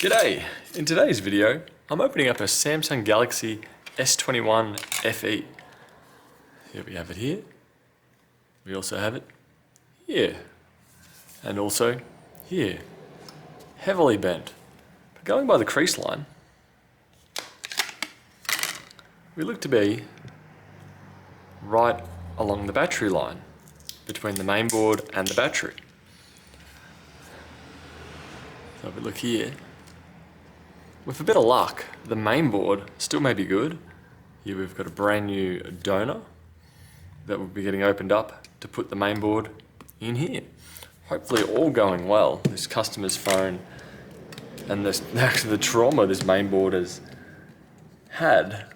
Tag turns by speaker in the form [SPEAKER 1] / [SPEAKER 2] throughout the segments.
[SPEAKER 1] G'day! In today's video, I'm opening up a Samsung Galaxy S21FE. Here we have it here. We also have it here. And also here. Heavily bent. But going by the crease line, we look to be right along the battery line, between the main board and the battery. So if we look here, with a bit of luck, the main board still may be good. Here we've got a brand new donor that will be getting opened up to put the main board in here. Hopefully all going well. This customer's phone and the trauma this main board has had,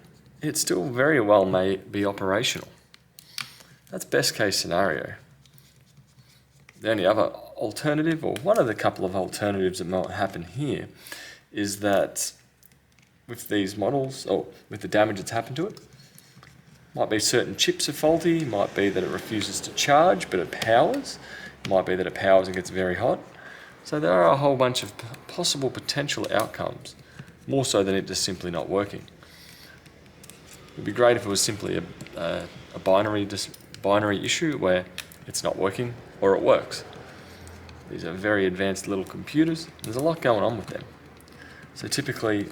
[SPEAKER 1] it still very well may be operational. That's best case scenario. The only other alternative, or one of the couple of alternatives that might happen here, is that with these models, or with the damage that's happened to it, might be certain chips are faulty, might be that it refuses to charge but it powers, might be that it powers and gets very hot. So there are a whole bunch of possible potential outcomes, more so than it just simply not working. It would be great if it was simply a binary issue where it's not working or it works. These are very advanced little computers. There's a lot going on with them. So typically,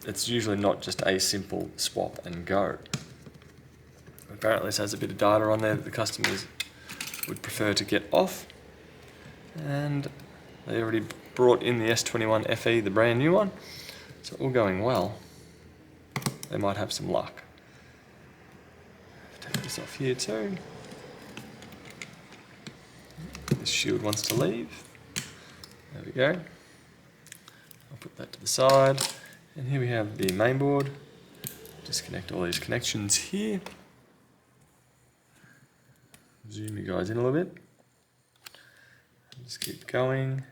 [SPEAKER 1] it's usually not just a simple swap and go. Apparently this has a bit of data on there that the customers would prefer to get off. And they already brought in the S21FE, the brand new one. So all going well, they might have some luck. Take this off here too. This shield wants to leave. There we go. I'll put that to the side. And here we have the main board. Disconnect all these connections here. Zoom you guys in a little bit. Just keep going.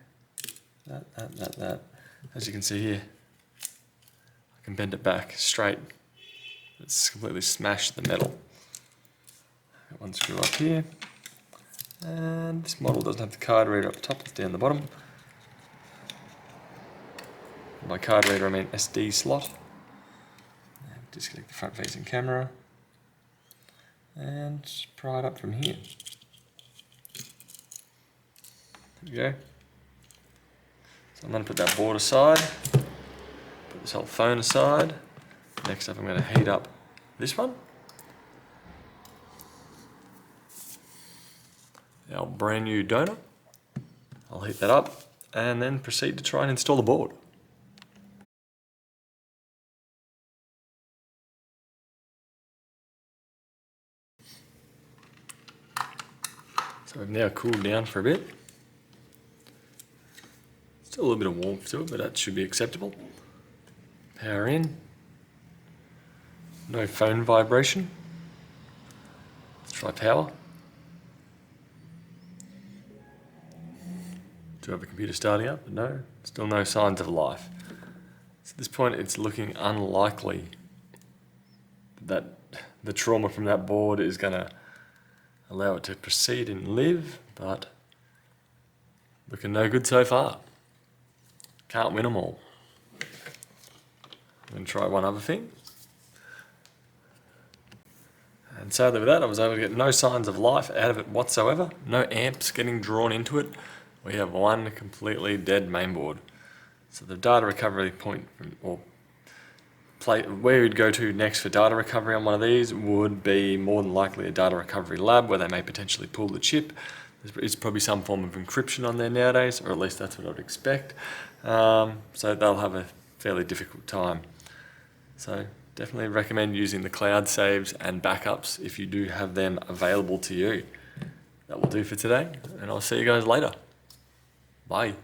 [SPEAKER 1] That. As you can see here, I can bend it back straight. It's completely smashed the metal. Got one screw up here. And this model doesn't have the card reader up the top, it's down the bottom. By card reader I mean SD slot. And disconnect the front facing camera. And pry it up from here. There we go. So I'm going to put that board aside. Put this whole phone aside. Next up I'm going to heat up this one. Our brand new donor. I'll heat that up and then proceed to try and install the board. So we've now cooled down for a bit. Still a little bit of warmth to it, but that should be acceptable. Power in. No phone vibration. Let's try power. Do have the computer starting up, but no, still no signs of life. So at this point it's looking unlikely that the trauma from that board is going to allow it to proceed and live, but looking no good so far. Can't win them all. I'm going to try one other thing. And sadly with that I was able to get no signs of life out of it whatsoever. No amps getting drawn into it. We have one completely dead mainboard. So the data recovery point, or where you'd go to next for data recovery on one of these would be more than likely a data recovery lab where they may potentially pull the chip. There's probably some form of encryption on there nowadays, or at least that's what I'd expect. So they'll have a fairly difficult time. So definitely recommend using the cloud saves and backups if you do have them available to you. That will do for today, and I'll see you guys later. Bye.